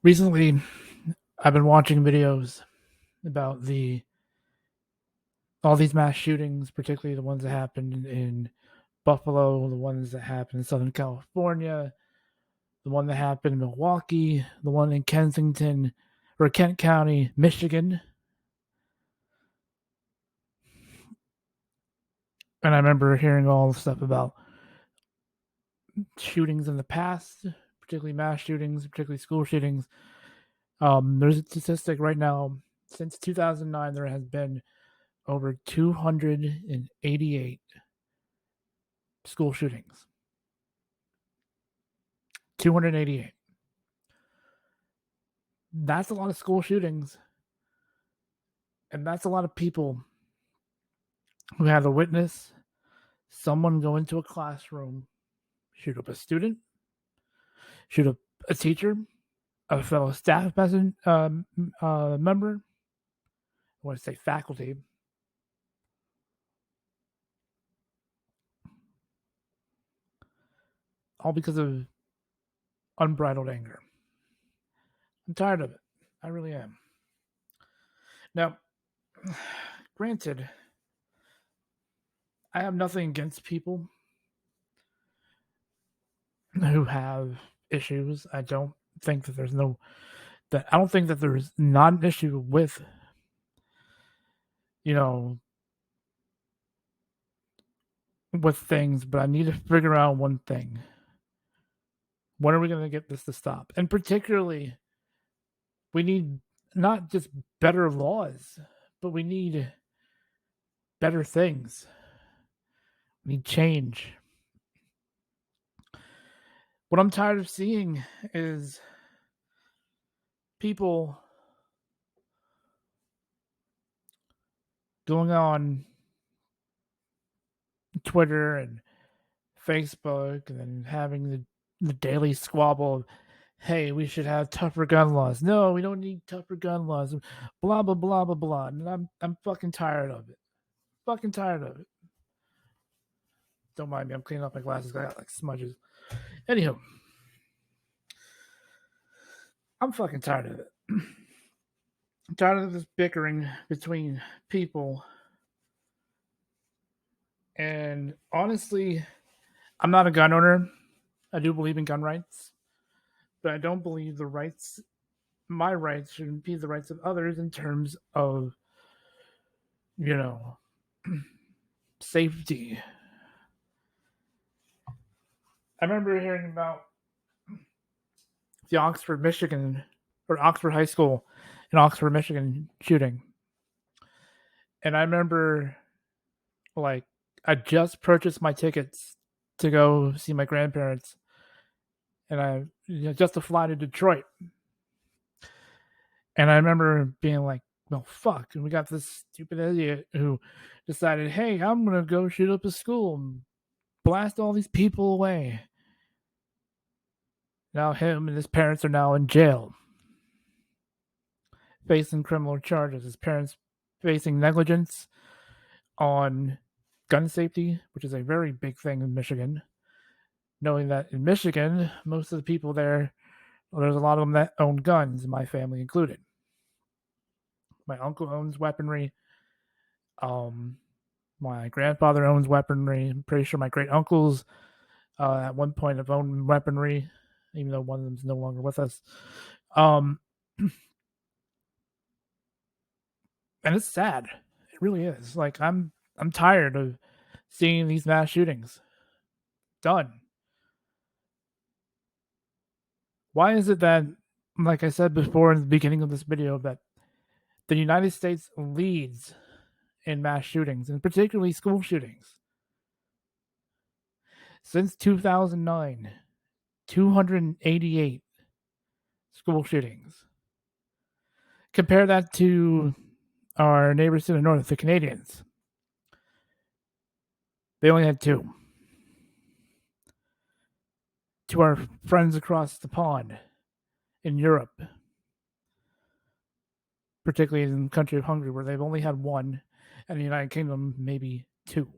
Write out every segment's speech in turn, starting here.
Recently, I've been watching videos about all these mass shootings, particularly the ones that happened in Buffalo, the ones that happened in Southern California, the one that happened in Milwaukee, the one in Kensington or Kent County, Michigan. And I remember hearing all the stuff about shootings in the past, particularly mass shootings, particularly school shootings. There's a statistic right now. Since 2009, there has been over 288 school shootings. 288. That's a lot of school shootings. And that's a lot of people who had to witness someone go into a classroom, shoot up a student, shoot up a teacher, a fellow staff member, I want to say faculty, all because of unbridled anger. I'm tired of it. I really am. Now, granted, I have nothing against people who have issues. I don't think that there's not an issue with, you know, with things, but I need to figure out one thing. When are we going to get this to stop? And particularly, we need not just better laws, but we need better things. We need change. What I'm tired of seeing is people going on Twitter and Facebook and then having the daily squabble of, hey, we should have tougher gun laws. No, we don't need tougher gun laws. Blah blah blah blah blah. And I'm fucking tired of it. Fucking tired of it. Don't mind me. I'm cleaning up my glasses. I got like smudges. Anywho, I'm fucking tired of it. I'm tired of this bickering between people. And honestly, I'm not a gun owner. I do believe in gun rights, but I don't believe my rights should impede the rights of others in terms of, you know, safety. I remember hearing about the Oxford, Michigan, or Oxford High School in Oxford, Michigan shooting. And I remember, like, I just purchased my tickets to go see my grandparents, and just to fly to Detroit. And I remember being like, well, fuck. And we got this stupid idiot who decided, hey, I'm going to go shoot up a school and blast all these people away. Now him and his parents are now in jail, facing criminal charges. His parents facing negligence on gun safety, which is a very big thing in Michigan. Knowing that in Michigan, most of the people there, there's a lot of them that own guns, my family included. My uncle owns weaponry. My grandfather owns weaponry. I'm pretty sure my great uncles at one point have owned weaponry, even though one of them's no longer with us. And it's sad. It really is. Like I'm tired of seeing these mass shootings. Done. Why is it that, like I said before in the beginning of this video, that the United States leads in mass shootings, and particularly school shootings? Since 2009, 288 school shootings. Compare that to our neighbors to the north, the Canadians. They only had two. To our friends across the pond in Europe, particularly in the country of Hungary, where they've only had one, and the United Kingdom, maybe two.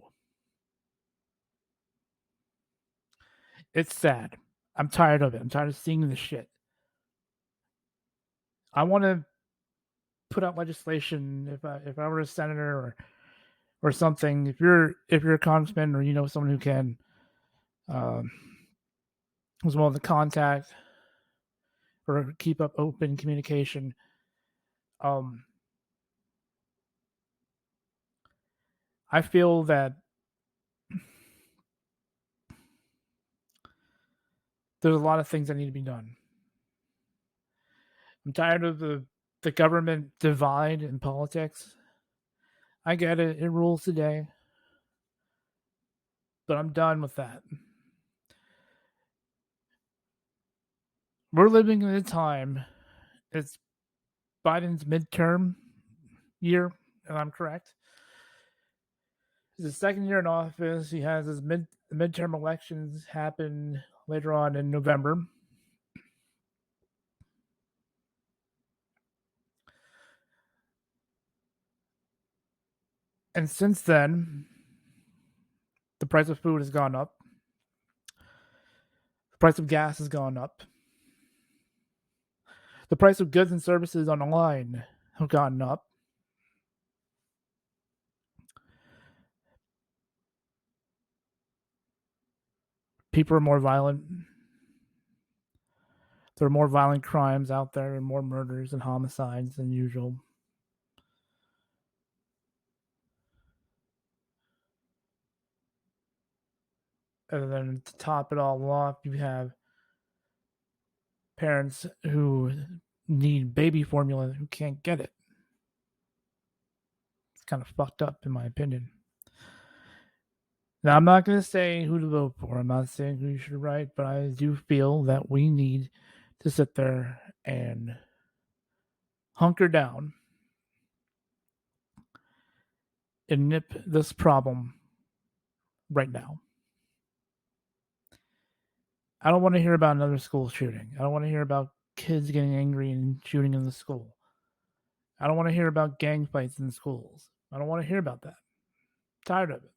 It's sad. I'm tired of it. I'm tired of seeing this shit. I want to put out legislation if I were a senator or something. If you're a congressman or you know someone who can, um, who's willing to contact or keep up open communication, um, I feel that there's a lot of things that need to be done. I'm tired of the government divide in politics. I get it; it rules today, but I'm done with that. We're living in a time. It's Biden's midterm year, and I'm correct. It's his second year in office. He has his midterm elections happen later on in November. And since then, the price of food has gone up. The price of gas has gone up. The price of goods and services online have gone up. People are more violent. There are more violent crimes out there and more murders and homicides than usual. And then to top it all off, you have parents who need baby formula who can't get it. It's kind of fucked up, in my opinion. Now, I'm not going to say who to vote for. I'm not saying who you should write, but I do feel that we need to sit there and hunker down and nip this problem right now. I don't want to hear about another school shooting. I don't want to hear about kids getting angry and shooting in the school. I don't want to hear about gang fights in schools. I don't want to hear about that. I'm tired of it.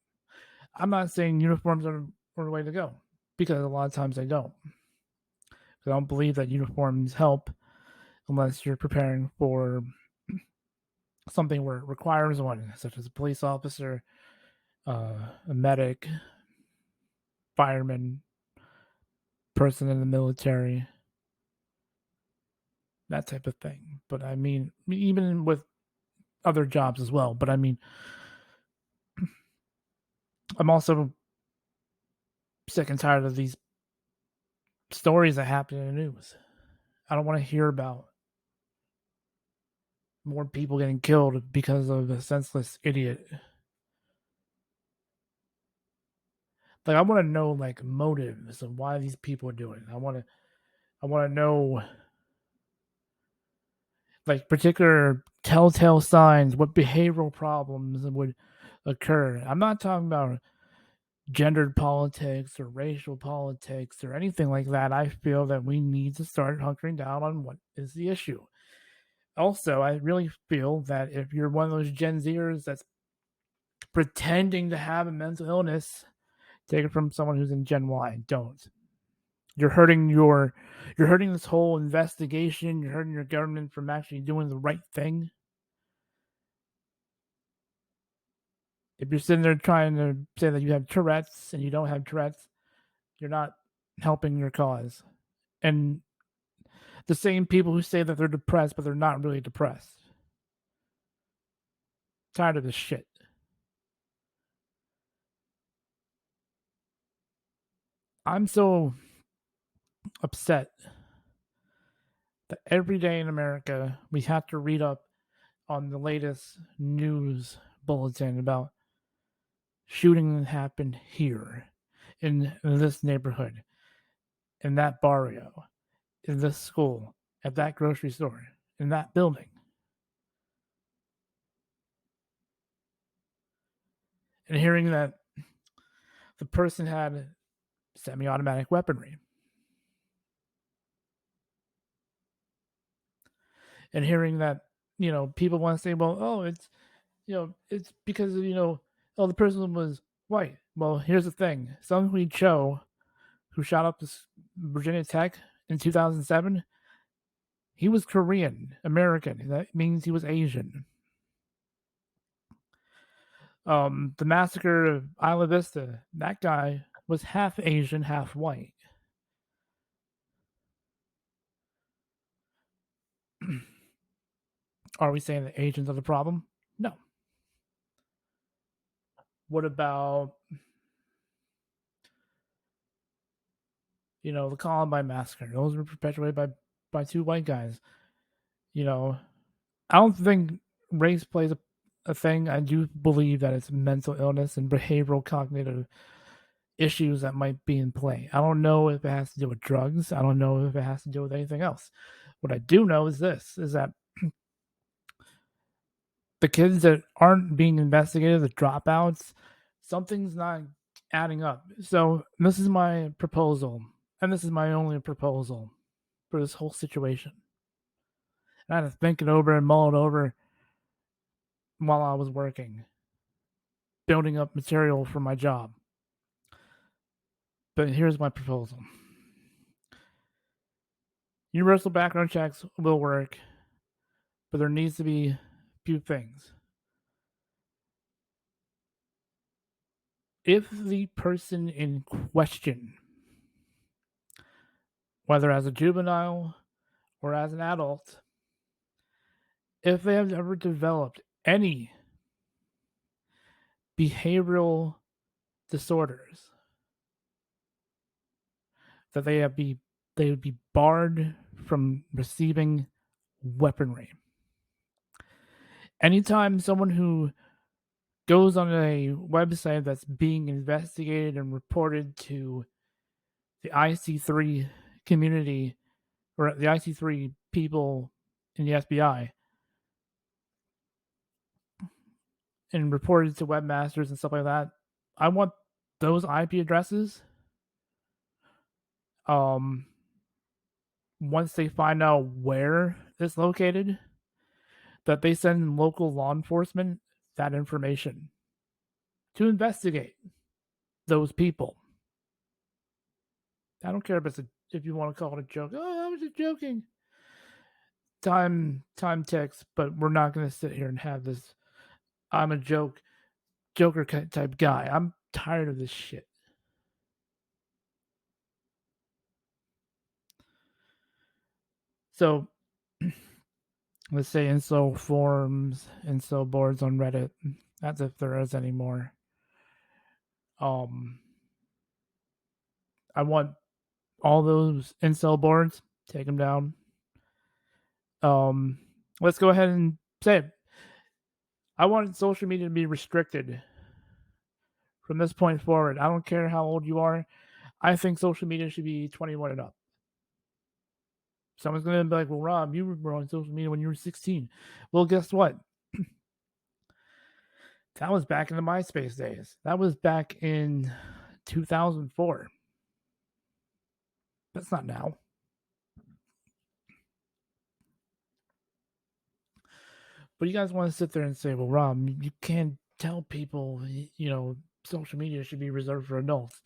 I'm not saying uniforms are the way to go, because a lot of times they don't. I don't believe that uniforms help unless you're preparing for something where it requires one, such as a police officer, a medic, fireman, person in the military, that type of thing. But I mean, even with other jobs as well. But I mean, I'm also sick and tired of these stories that happen in the news. I don't want to hear about more people getting killed because of a senseless idiot. Like, I want to know like motives of why these people are doing it. I want to know like particular telltale signs, what behavioral problems would occur. I'm not talking about gendered politics or racial politics or anything like that. I feel that we need to start hunkering down on what is the issue. Also, I really feel that if you're one of those Gen Zers that's pretending to have a mental illness, take it from someone who's in Gen Y. Don't. You're hurting this whole investigation. You're hurting your government from actually doing the right thing. If you're sitting there trying to say that you have Tourette's and you don't have Tourette's, you're not helping your cause. And the same people who say that they're depressed, but they're not really depressed. Tired of this shit. I'm so upset that every day in America we have to read up on the latest news bulletin about shooting that happened here in this neighborhood, in that barrio, in this school, at that grocery store, in that building. And hearing that the person had semi-automatic weaponry. And hearing that, people want to say, well, oh, it's because of, oh, the person was white. Well, here's the thing. Seung-Hui Cho, who shot up this Virginia Tech in 2007, He was Korean American. That means he was Asian. The massacre of Isla Vista, that guy was half Asian, half white. Are we saying that Asians are the problem? No. What about, the Columbine massacre? Those were perpetuated by two white guys. I don't think race plays a thing. I do believe that it's mental illness and behavioral cognitive issues that might be in play. I don't know if it has to do with drugs. I don't know if it has to do with anything else. What I do know is that the kids that aren't being investigated, the dropouts, something's not adding up. So this is my proposal, and this is my only proposal for this whole situation. And I had to think it over and mull it over while I was working, building up material for my job. But here's my proposal. Universal background checks will work, but there needs to be a few things. If the person in question, whether as a juvenile or as an adult, if they have ever developed any behavioral disorders, that they would be barred from receiving weaponry. Anytime someone who goes on a website that's being investigated and reported to the IC3 community or the IC3 people in the FBI and reported to webmasters and stuff like that, I want those IP addresses. Once they find out where it's located, that they send local law enforcement that information to investigate those people. I don't care if you want to call it a joke. Oh, I was just joking. Time ticks, but we're not going to sit here and have this. I'm a Joker type guy. I'm tired of this shit. So let's say incel forums, incel boards on Reddit. That's if there is anymore. I want all those incel boards, take them down. Let's go ahead and say it. I want social media to be restricted from this point forward. I don't care how old you are. I think social media should be 21 and up. Someone's going to be like, well, Rob, you were on social media when you were 16. Well, guess what? That was back in the MySpace days. That was back in 2004. That's not now. But you guys want to sit there and say, well, Rob, you can't tell people, social media should be reserved for adults.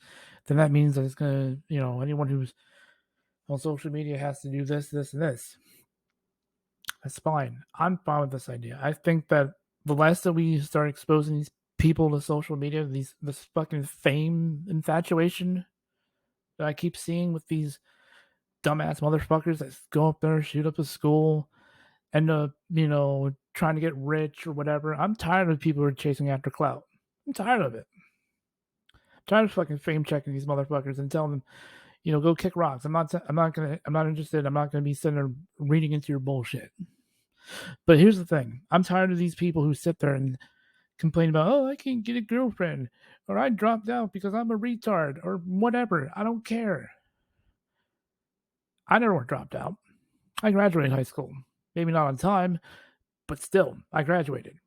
Then that means that it's going to, anyone who's on social media has to do this, this, and this. That's fine. I'm fine with this idea. I think that the less that we start exposing these people to social media, this fucking fame infatuation that I keep seeing with these dumbass motherfuckers that go up there, shoot up a school, end up, trying to get rich or whatever. I'm tired of people who are chasing after clout. I'm tired of it. I'm tired of fucking fame checking these motherfuckers and telling them, go kick rocks. I'm not interested. I'm not gonna be sitting there reading into your bullshit. But here's the thing. I'm tired of these people who sit there and complain about, oh, I can't get a girlfriend, or I dropped out because I'm a retard, or whatever. I don't care. I never dropped out. I graduated high school. Maybe not on time, but still, I graduated.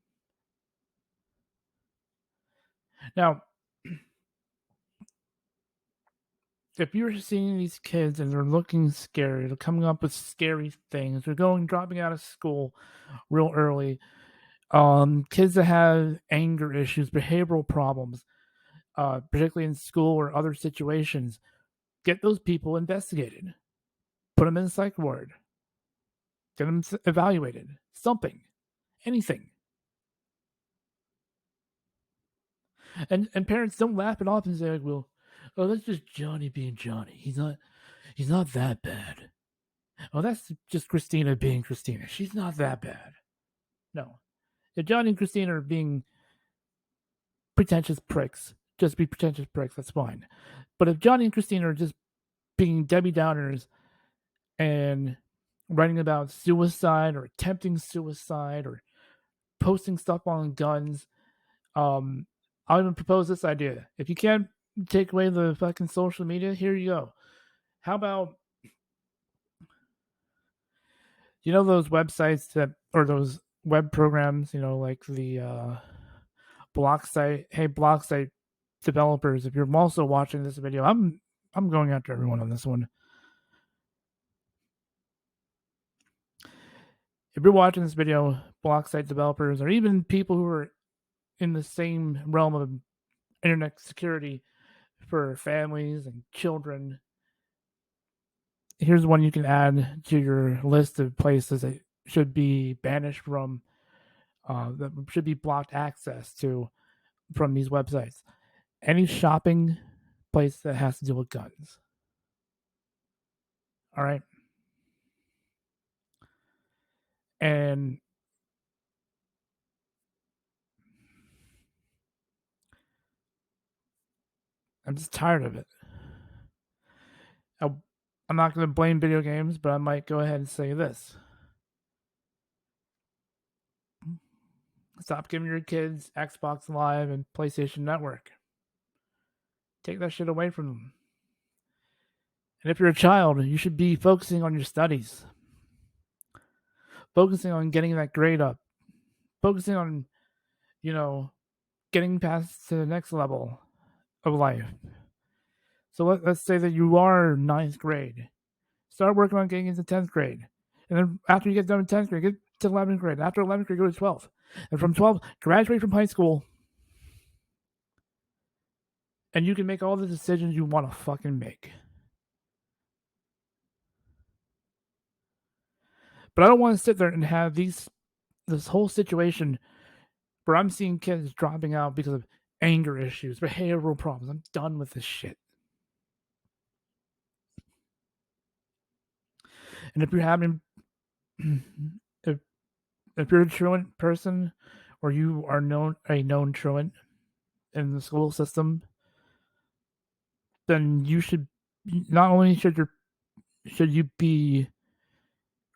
Now, if you're seeing these kids and they're looking scary, they're coming up with scary things, they're dropping out of school real early, kids that have anger issues, behavioral problems, particularly in school or other situations, get those people investigated. Put them in a psych ward. Get them evaluated. Something. Anything. And parents don't laugh it off and say, like, well, oh, that's just Johnny being Johnny. He's not that bad. Oh, that's just Christina being Christina. She's not that bad. No. If Johnny and Christina are being pretentious pricks, just be pretentious pricks, that's fine. But if Johnny and Christina are just being Debbie Downers and writing about suicide or attempting suicide or posting stuff on guns, I'll even propose this idea. If you can't take away the fucking social media, here you go. How about, those websites that, or those web programs, like the block site. Hey, block site developers, if you're also watching this video, I'm going after everyone on this one. If you're watching this video, block site developers, or even people who are in the same realm of internet security for families and children, here's one you can add to your list of places that should be banished from, that should be blocked access to from these websites. Any shopping place that has to deal with guns. All right. And I'm just tired of it. I'm not going to blame video games, but I might go ahead and say this. Stop giving your kids Xbox Live and PlayStation Network. Take that shit away from them. And if you're a child, you should be focusing on your studies. Focusing on getting that grade up. Focusing on, getting past to the next level of life. So let's say that you are ninth grade. Start working on getting into 10th grade. And then after you get done with 10th grade, get to 11th grade. After 11th grade, go to 12th. And from 12th, graduate from high school. And you can make all the decisions you want to fucking make. But I don't want to sit there and have this whole situation where I'm seeing kids dropping out because of anger issues, behavioral problems. I'm done with this shit. And if you're having, if you're a truant person, or you are a known truant in the school system, then you should not only should you be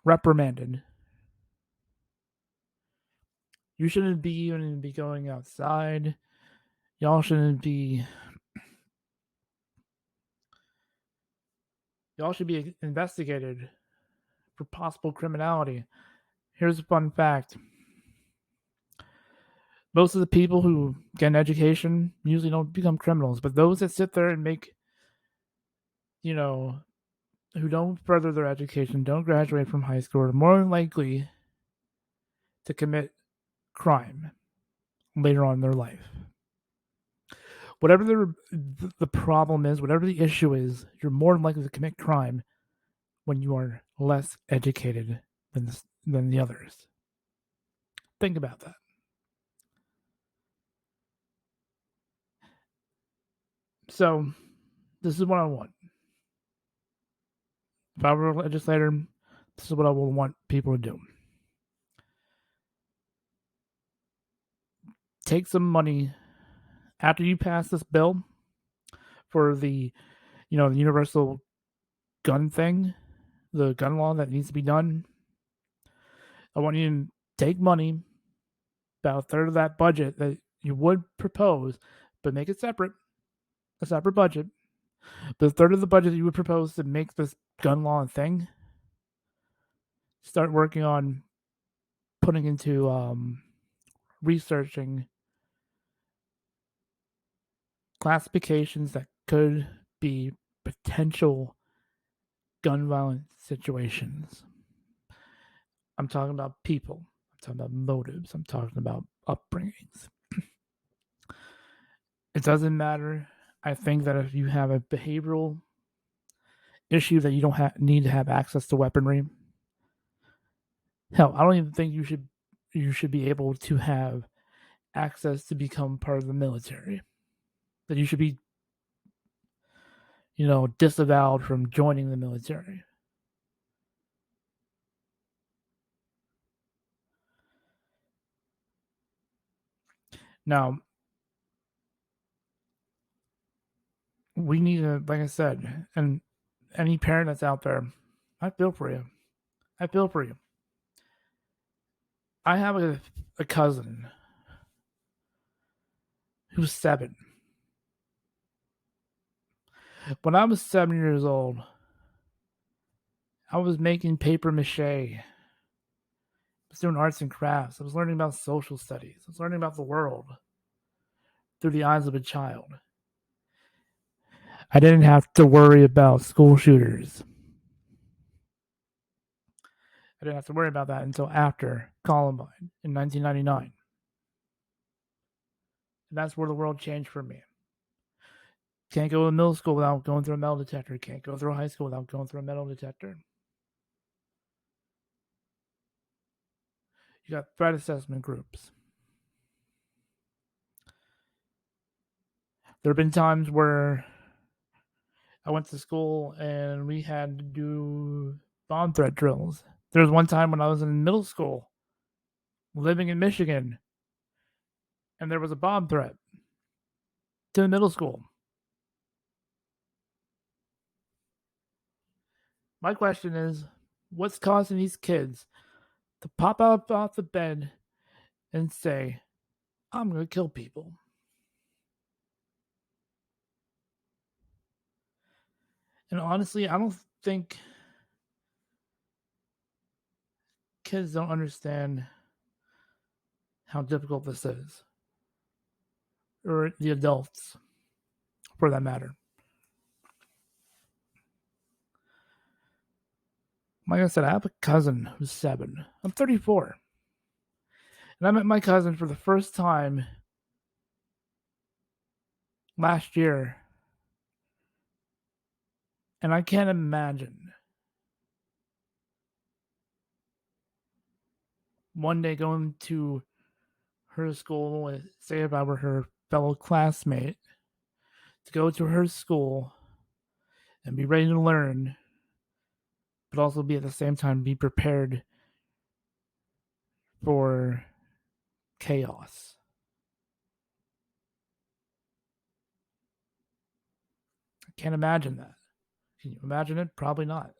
reprimanded. You shouldn't be even be going outside. Y'all shouldn't be. Y'all should be investigated for possible criminality. Here's a fun fact. Most of the people who get an education usually don't become criminals, but those that sit there and make, who don't further their education, don't graduate from high school, are more likely to commit crime later on in their life. Whatever the problem is, whatever the issue is, you're more likely to commit crime when you are less educated than the others. Think about that. So, this is what I want. If I were a legislator, this is what I would want people to do. Take some money after you pass this bill for the, the universal gun thing, the gun law that needs to be done. I want you to take money, about a third of that budget that you would propose, but make it separate, a separate budget. But a third of the budget that you would propose to make this gun law a thing, start working on putting into researching classifications that could be potential gun violence situations. I'm talking about people. I'm talking about motives. I'm talking about upbringings. It doesn't matter. I think that if you have a behavioral issue that you don't need to have access to weaponry, Hell, I don't even think you should be able to have access to become part of the military. That you should be, disavowed from joining the military. Now, we need to, like I said, and any parent that's out there, I feel for you. I feel for you. I have a cousin who's 7. When I was 7 years old, I was making paper mache. I was doing arts and crafts. I was learning about social studies. I was learning about the world through the eyes of a child. I didn't have to worry about school shooters. I didn't have to worry about that until after Columbine in 1999. And that's where the world changed for me. Can't go to middle school without going through a metal detector. Can't go through high school without going through a metal detector. You got threat assessment groups. There have been times where I went to school and we had to do bomb threat drills. There was one time when I was in middle school, living in Michigan, and there was a bomb threat to the middle school. My question is, what's causing these kids to pop up off the bed and say, I'm going to kill people? And honestly, I don't think kids don't understand how difficult this is, or the adults, for that matter. Like I said, I have a cousin who's 7. I'm 34. And I met my cousin for the first time last year. And I can't imagine one day going to her school, say if I were her fellow classmate, to go to her school and be ready to learn, but also be at the same time be prepared for chaos. I can't imagine that. Can you imagine it? Probably not.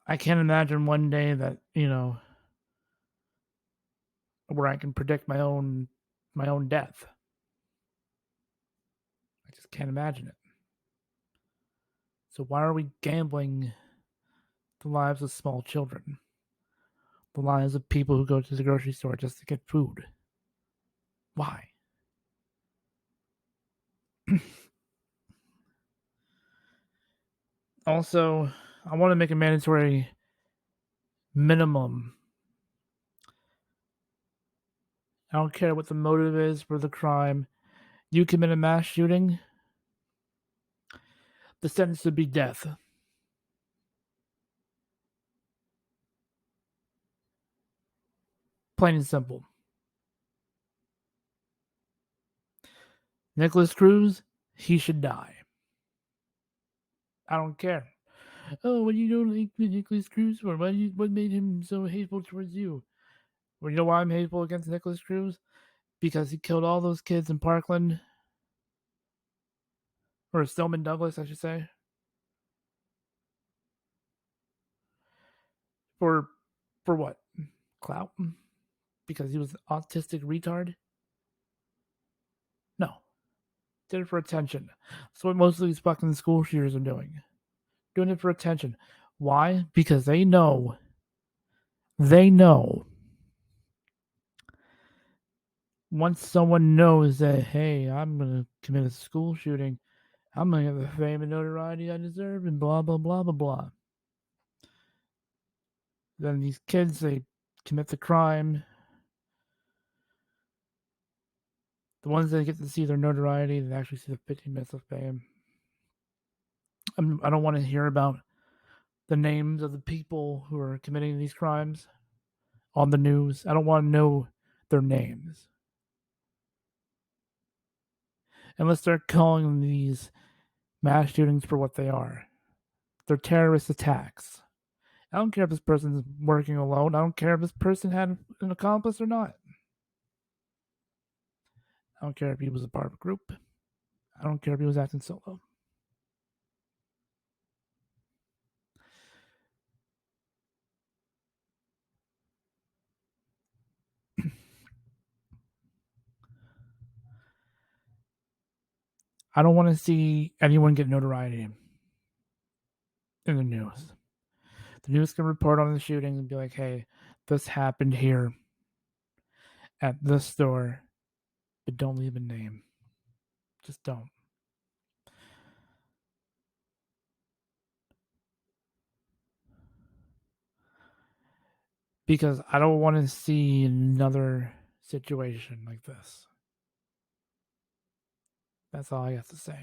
I can't imagine one day that, where I can predict my own death. I just can't imagine it. So why are we gambling the lives of small children? The lives of people who go to the grocery store just to get food? Why? Also, I want to make a mandatory minimum. I don't care what the motive is for the crime. You commit a mass shooting, the sentence would be death. Plain and simple. Nicholas Cruz, he should die. I don't care. Oh, what you don't like Nicholas Cruz for? What made him so hateful towards you? Well, you know why I'm hateful against Nicholas Cruz? Because he killed all those kids in Parkland, or Stillman Douglas, I should say, for what? Clout? Because he was an autistic retard? No, did it for attention. That's what most of these fucking school shooters are doing. Doing it for attention. Why? Because they know once someone knows that, hey, I'm gonna commit a school shooting, I'm gonna get the fame and notoriety I deserve, and blah blah blah blah blah. Then these kids, they commit the crime. The ones that get to see their notoriety, they actually see the 15 minutes of fame. I don't want to hear about the names of the people who are committing these crimes on the news. I don't want to know their names. Unless they're calling these mass shootings for what they are. They're terrorist attacks. I don't care if this person's working alone. I don't care if this person had an accomplice or not. I don't care if he was a part of a group. I don't care if he was acting solo. I don't want to see anyone get notoriety in the news. The news can report on the shooting and be like, hey, this happened here at this store, but don't leave a name. Just don't. Because I don't want to see another situation like this. That's all I have to say.